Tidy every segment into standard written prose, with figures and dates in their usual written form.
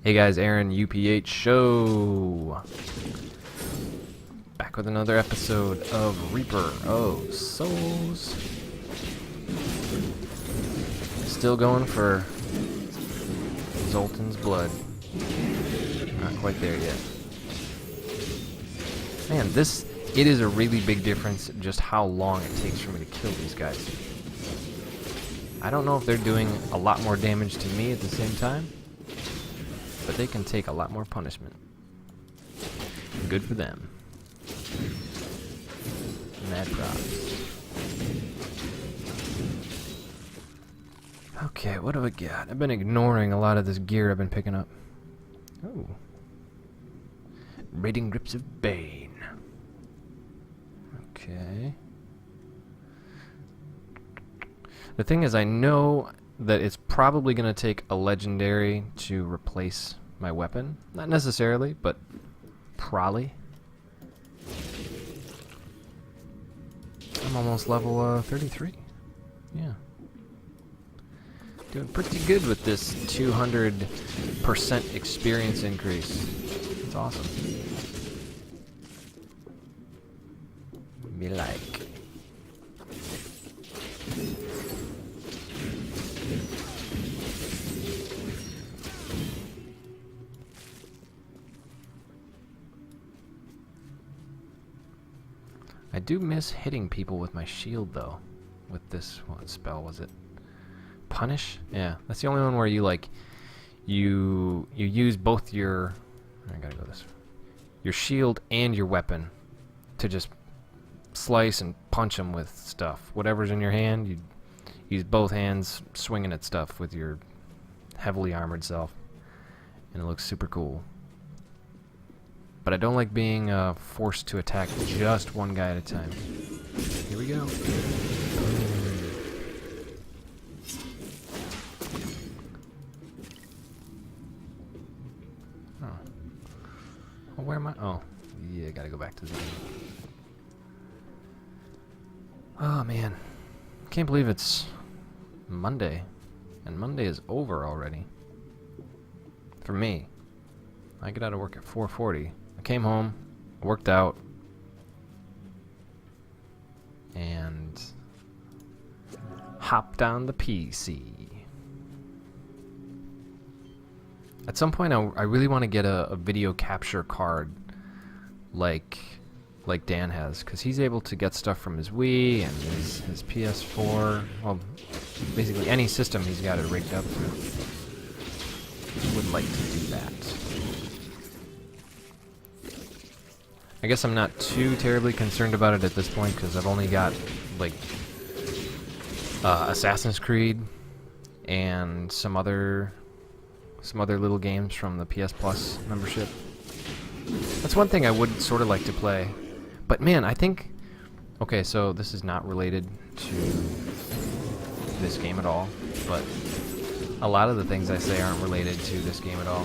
Hey guys, Aaron, UPH Show. Back with another episode of Reaper of Souls. Still going for Zoltan's blood. Not quite there yet. Man, it is a really big difference just how long it takes for me to kill these guys. I don't know if they're doing a lot more damage to me at the same time, but they can take a lot more punishment. Good for them. Mad props. Okay, what do we got? I've been ignoring a lot of this gear I've been picking up. Oh. Raiding Grips of Bane. Okay. The thing is, I know that it's probably going to take a legendary to replace my weapon. Not necessarily, but probably. I'm almost level 33. Yeah. Doing pretty good with this 200% experience increase. That's awesome. Me like. I do miss hitting people with my shield, though. With this, what spell was it? Punish? Yeah, that's the only one where you you use both your... I gotta go this way. Your shield and your weapon to just slice and punch them with stuff. Whatever's in your hand, you use both hands swinging at stuff with your heavily armored self. And it looks super cool. But I don't like being forced to attack just one guy at a time. Here we go. Oh. Well, where am I? Oh, yeah, gotta go back to the game. Oh, man. Can't believe it's Monday. And Monday is over already. For me. I get out of work at 4:40. I came home, worked out, and hopped on the PC. At some point, I really want to get a video capture card like Dan has, because he's able to get stuff from his Wii and his PS4. Well, basically any system he's got it rigged up to. Would like to do that. I guess I'm not too terribly concerned about it at this point because I've only got like Assassin's Creed and some other little games from the PS Plus membership. That's one thing I would sort of like to play. But man, I think... Okay, so this is not related to this game at all, but a lot of the things I say aren't related to this game at all.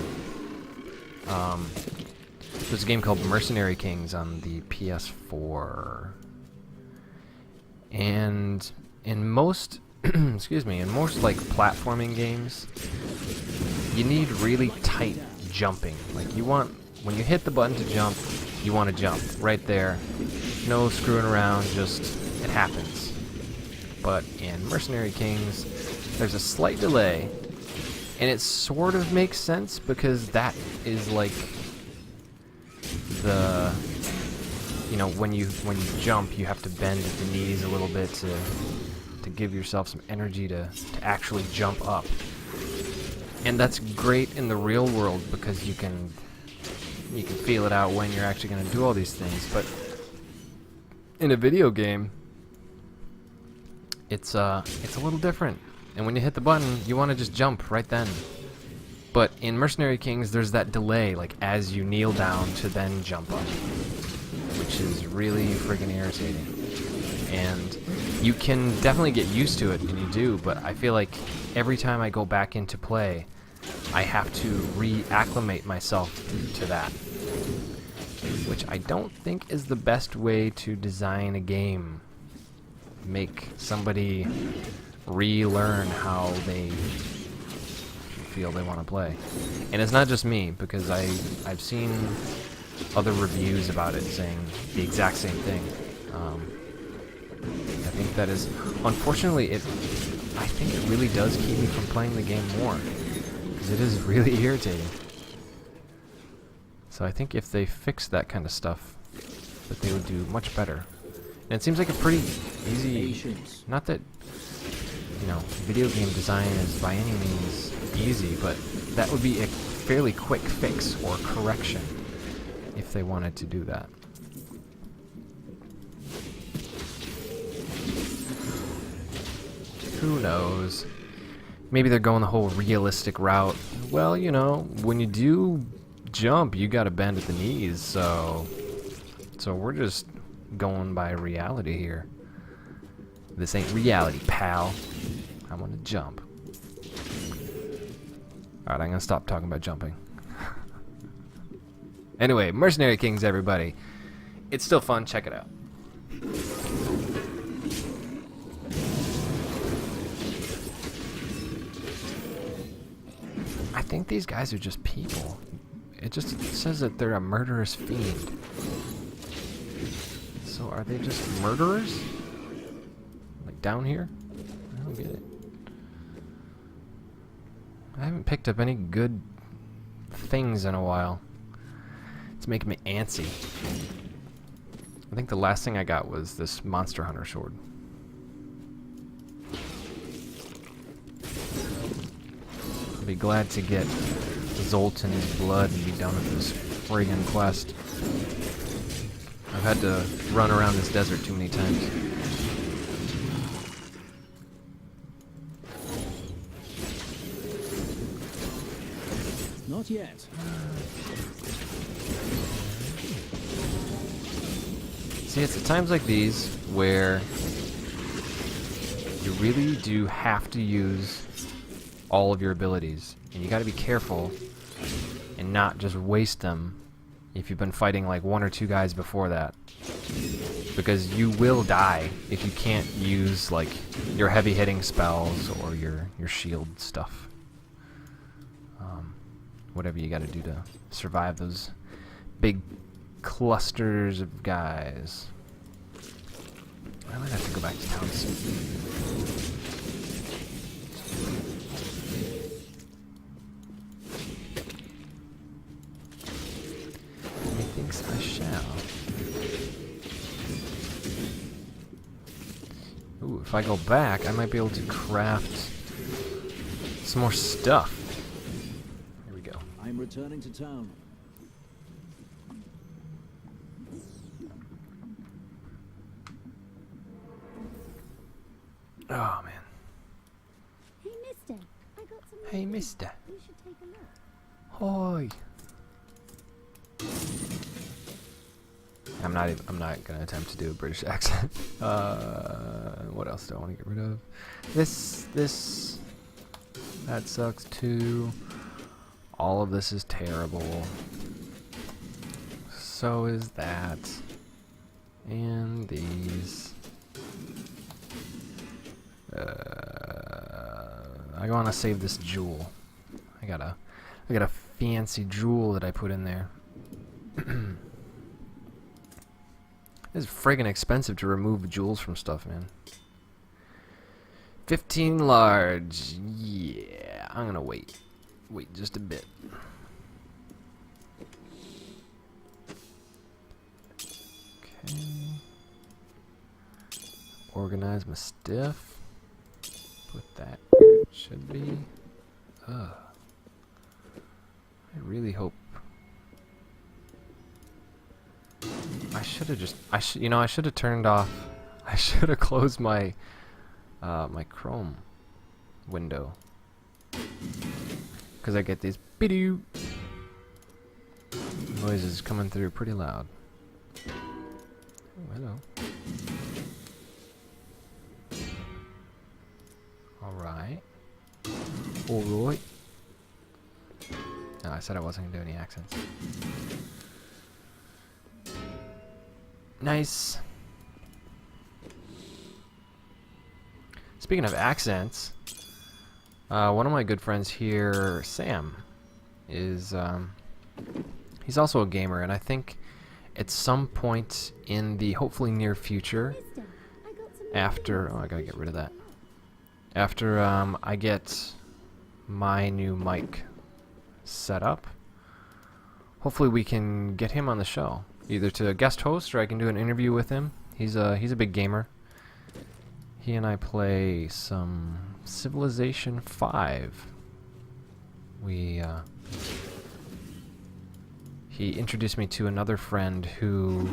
There's a game called Mercenary Kings on the PS4. And in most, excuse me, in most like platforming games, you need really tight jumping. Like you want, when you hit the button to jump, you want to jump right there. No screwing around, just, it happens. But in Mercenary Kings, there's a slight delay. And it sort of makes sense because that is like the, you know, when you jump, you have to bend at the knees a little bit to give yourself some energy to actually jump up. And that's great in the real world because you can feel it out when you're actually going to do all these things. But in a video game, it's a little different. And when you hit the button, you want to just jump right then. But in Mercenary Kings, there's that delay, like as you kneel down to then jump up, which is really friggin' irritating. And you can definitely get used to it, and you do, but I feel like every time I go back into play, I have to reacclimate myself to that, which I don't think is the best way to design a game. Make somebody relearn how they feel they want to play. And it's not just me, because I've seen other reviews about it saying the exact same thing. I think that is, unfortunately, I think it really does keep me from playing the game more, because it is really irritating. So I think if they fixed that kind of stuff, that they would do much better. And it seems like a pretty easy, not that, you know, video game design is by any means easy, but that would be a fairly quick fix or correction if they wanted to do that. Who knows? Maybe they're going the whole realistic route. Well, you know, when you do jump, you gotta bend at the knees, so we're just going by reality here. This ain't reality, pal. I want to jump. Alright, I'm gonna stop talking about jumping. Anyway, Mercenary Kings, everybody. It's still fun, check it out. I think these guys are just people. It just says that they're a murderous fiend. So are they just murderers? Like down here? I don't get it. I haven't picked up any good things in a while. It's making me antsy. I think the last thing I got was this Monster Hunter sword. I'll be glad to get Zoltan's blood and be done with this friggin' quest. I've had to run around this desert too many times. Not yet. See, it's at times like these where you really do have to use all of your abilities, and you gotta be careful and not just waste them if you've been fighting like one or two guys before that, because you will die if you can't use like your heavy hitting spells or your shield stuff. Whatever you gotta do to survive those big clusters of guys. I might have to go back to town soon. Methinks I shall. Ooh, if I go back, I might be able to craft some more stuff. Here we go. I'm returning to town. Oh man. Hey, mister. I got some. Hey, mister. You should take a look. Hi. I'm not gonna attempt to do a British accent. What else do I want to get rid of? This, that sucks too. All of this is terrible. So is that. And these. I want to save this jewel. I got a fancy jewel that I put in there. It's friggin' expensive to remove jewels from stuff, man. 15 large. Yeah, I'm gonna wait. Wait just a bit. Okay. Organize my stuff. Put that where it should be. I really hope. I should have just. I should have turned off. I should have closed my my Chrome window, because I get these bidoo noises coming through pretty loud. Oh, hello. Alright. Alright. No, I said I wasn't going to do any accents. Nice. Speaking of accents, One of my good friends here, Sam, is he's also a gamer, and I think at some point in the hopefully near future, Mister, I got some after I gotta get rid of that. After I get my new mic set up, hopefully we can get him on the show, either to guest host or I can do an interview with him. He's a big gamer. He and I play some Civilization 5. He introduced me to another friend who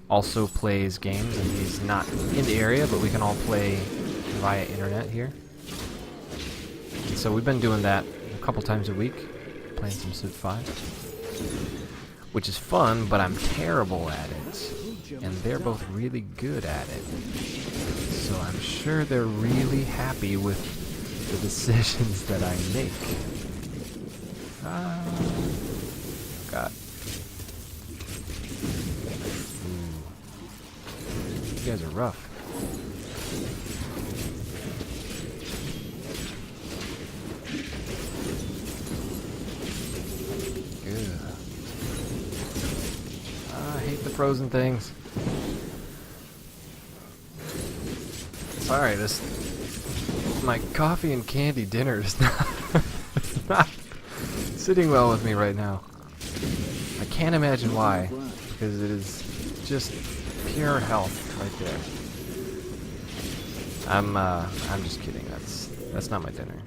also plays games, and he's not in the area, but we can all play via internet here. And so we've been doing that a couple times a week, playing some Civ 5, which is fun, but I'm terrible at it, and they're both really good at it. So I'm sure they're really happy with the decisions that I make. Ah, God. Ooh. You guys are rough. Good. I hate the frozen things. Sorry, my coffee and candy dinner is not sitting well with me right now. I can't imagine why, because it is just pure health right there. I'm just kidding. That's not my dinner.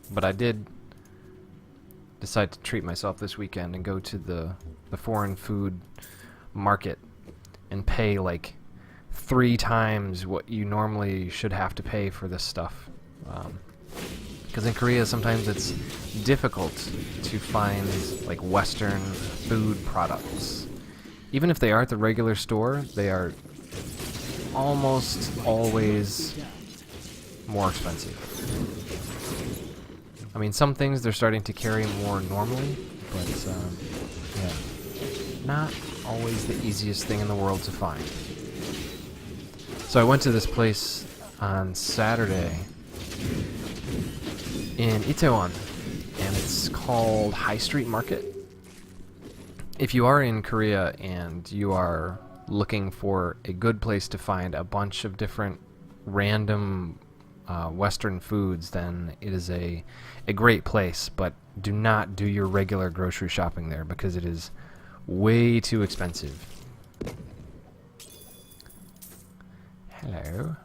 But I did decide to treat myself this weekend and go to the foreign food market and pay like 3 times what you normally should have to pay for this stuff. Because in Korea sometimes it's difficult to find like Western food products. Even if they are at the regular store, they are almost always more expensive. I mean, some things they're starting to carry more normally, but yeah, not always the easiest thing in the world to find. So I went to this place on Saturday in Itaewon, and it's called High Street Market. If you are in Korea and you are looking for a good place to find a bunch of different random Western foods, then it is a great place, but do not do your regular grocery shopping there because it is way too expensive. Hello.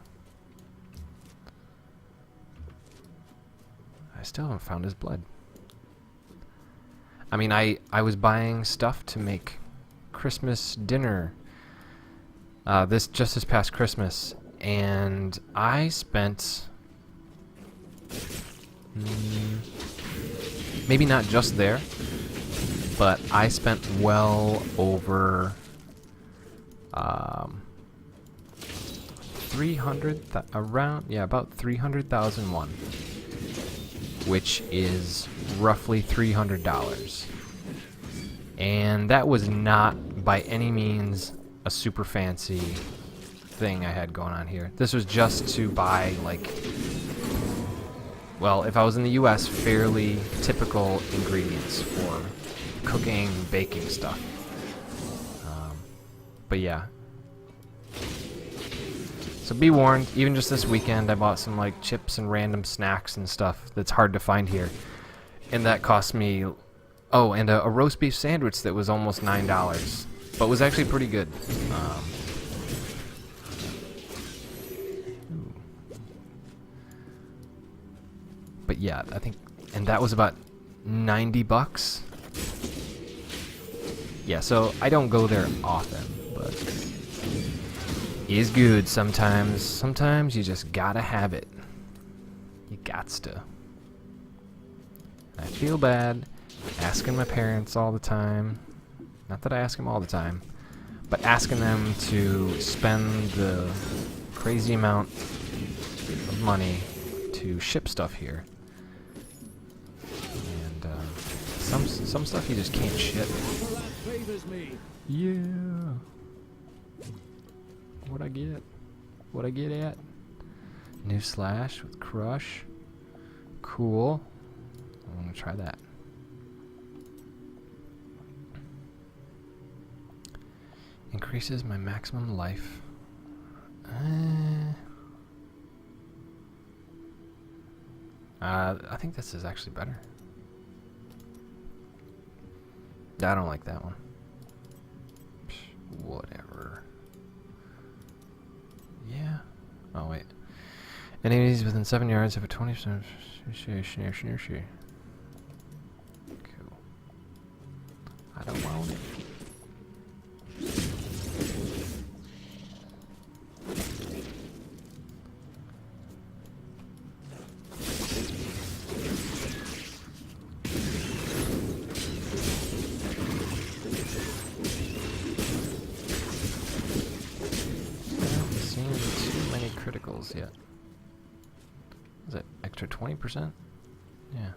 I still haven't found his blood. I mean, I was buying stuff to make Christmas dinner this past Christmas, and I spent maybe not just there, but I spent well over 300,000 won, which is roughly $300. And that was not by any means a super fancy thing I had going on here. This was just to buy, like, well, if I was in the US, fairly typical ingredients for cooking, baking stuff. But yeah. So be warned, even just this weekend I bought some like chips and random snacks and stuff that's hard to find here. And that cost me, oh, and a roast beef sandwich that was almost $9, but was actually pretty good. But yeah, I think, and that was about $90. Yeah, so I don't go there often, but it is good sometimes. Sometimes you just gotta have it. You gots to. I feel bad asking my parents all the time. Not that I ask them all the time, but asking them to spend the crazy amount of money to ship stuff here. And some stuff you just can't ship. Yeah. What'd I get? What'd I get at? New Slash with Crush. Cool. I'm gonna try that. Increases my maximum life. I think this is actually better. I don't like that one. Psh, whatever. Yeah. Oh wait. Enemies within 7 yards have a 20%. Cool. I don't want it. Criticals yet. Is that extra 20%? Yeah.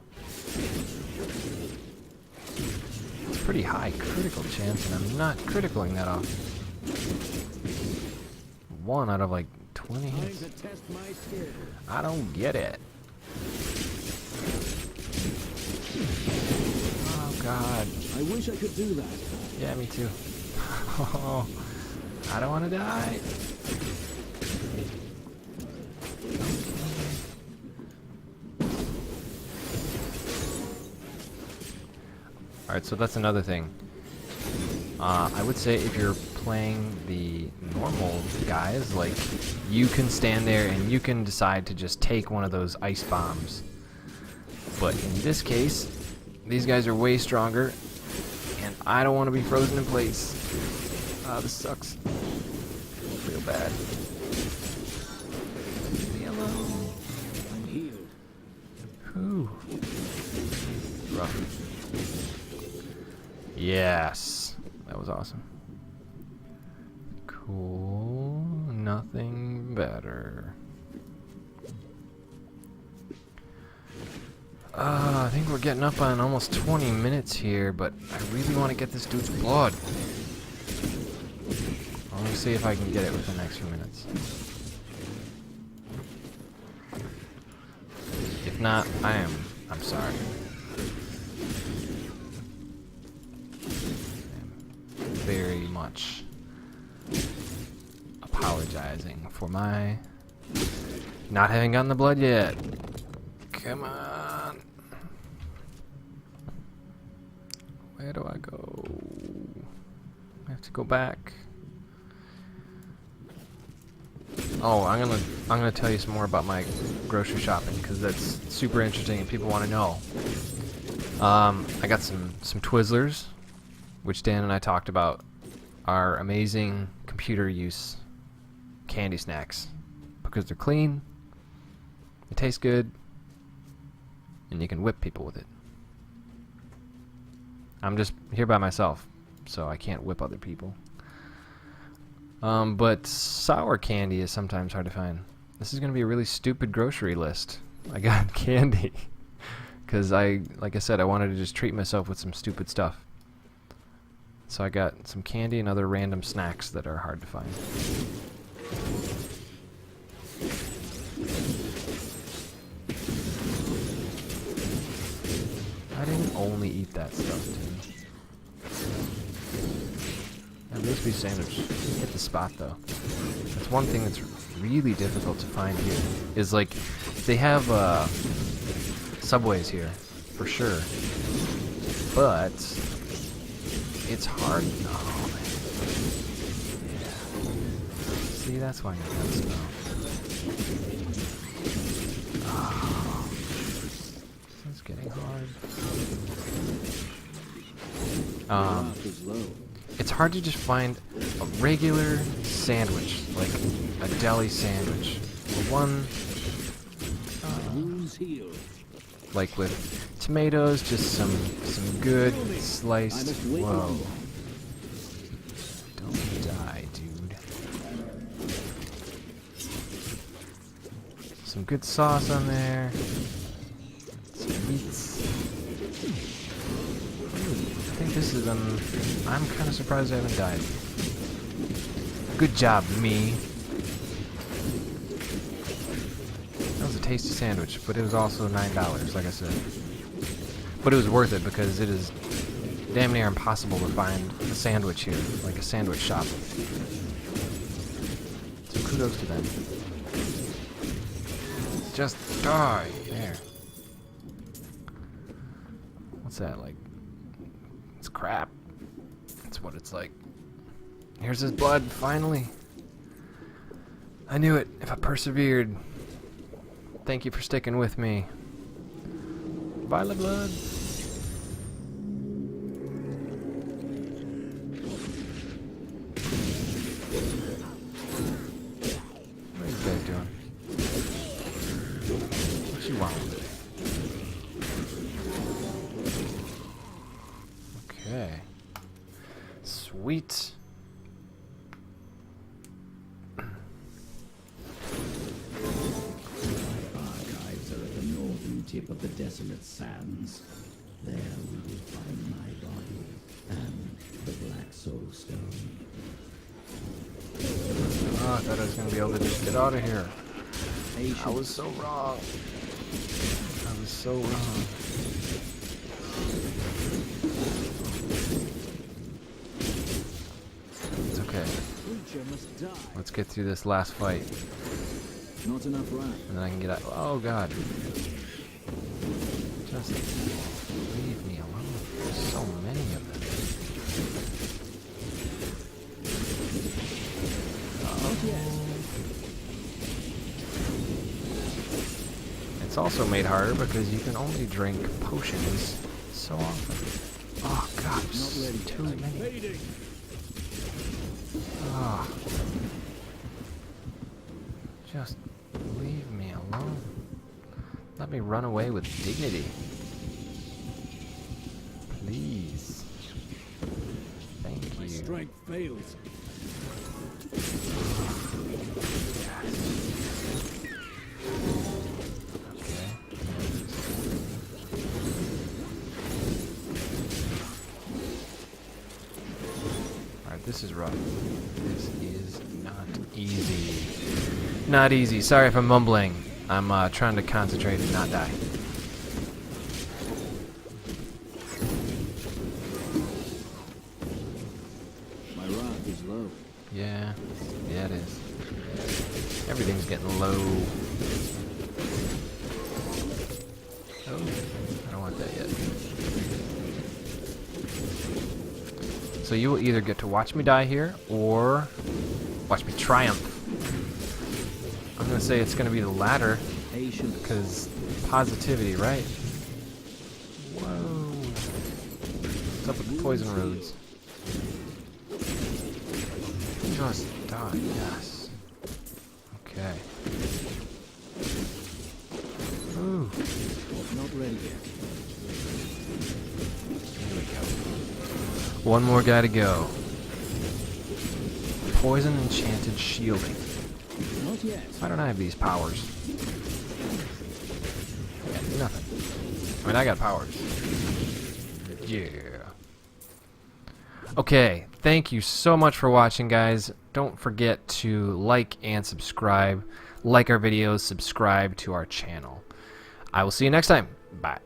It's pretty high critical chance, and I'm not criticaling that often. 1 out of like 20 hits. I don't get it. Oh god. I wish I could do that. Yeah, me too. Oh, I don't want to die. Alright, so that's another thing. I would say if you're playing the normal guys, like, you can stand there and you can decide to just take one of those ice bombs. But in this case, these guys are way stronger, and I don't want to be frozen in place. This sucks. I feel bad. Leave me alone. I'm healed. Whew. Rough. Yes, that was awesome. Cool, nothing better. I think we're getting up on almost 20 minutes here, but I really want to get this dude's blood. Let me see if I can get it within the next few minutes. If not, I'm sorry. Very much apologizing for my not having gotten the blood yet. Come on. Where do I go? I have to go back. Oh, I'm gonna tell you some more about my grocery shopping because that's super interesting and people want to know. I got some Twizzlers, which Dan and I talked about, are amazing computer use candy snacks because they're clean, they taste good, and you can whip people with it. I'm just here by myself, so I can't whip other people. But sour candy is sometimes hard to find. This is going to be a really stupid grocery list. I got candy because like I said, I wanted to just treat myself with some stupid stuff. So I got some candy and other random snacks that are hard to find. I didn't only eat that stuff, dude. That roast sandwich hit the spot, though. That's one thing that's really difficult to find here. Is like, they have Subways here, for sure. But it's hard. Oh, man. Yeah. See, that's why I got that smell. Oh. This is getting hard. It's hard to just find a regular sandwich, like a deli sandwich. One, like with tomatoes, just some good sliced. Whoa! Don't die, dude. Some good sauce on there. Some meats. I think this is I'm kind of surprised I haven't died. Good job, me. That was a tasty sandwich, but it was also $9, like I said. But it was worth it because it is damn near impossible to find a sandwich here, like a sandwich shop. So kudos to them. Just die! There. What's that, like? It's crap. That's what it's like. Here's his blood, finally. I knew it, if I persevered. Thank you for sticking with me. Violet blood. What are you guys doing? What you want? Okay. Sweet. Archives are at the northern tip of the desolate sands. There we will find my body and the Black Soul Stone. Oh, I thought I was gonna be able to just get out of here. Patience. I was so wrong. I was so wrong. It's okay. Creature must die. Let's get through this last fight, Not enough round. and then I can get out. Oh God! Just leave me alone. There's so many of them. Not yet. It's also made harder because you can only drink potions so often. Oh God! Not ready. Too many. Fading. Ah. Just leave me alone. Let me run away with dignity. Please. Thank My you. strength fails. Okay. Alright, this is rough. This is not easy. Not easy. Sorry if I'm mumbling. I'm trying to concentrate and not die. My wrath is low. Yeah. Yeah, it is. Everything's getting low. Oh, I don't want that yet. So you will either get to watch me die here, or watch me triumph. I'm gonna say it's gonna be the latter, Patience. because positivity, right? Whoa. What's up with the poison roads? Just die, yes. Okay. Ooh. Not ready yet. Here we go. One more guy to go. Poison enchanted shielding. Not yet. Why don't I have these powers? I got nothing. I mean, I got powers. Yeah. Okay, thank you so much for watching, guys. Don't forget to like and subscribe. Like our videos, subscribe to our channel. I will see you next time. Bye.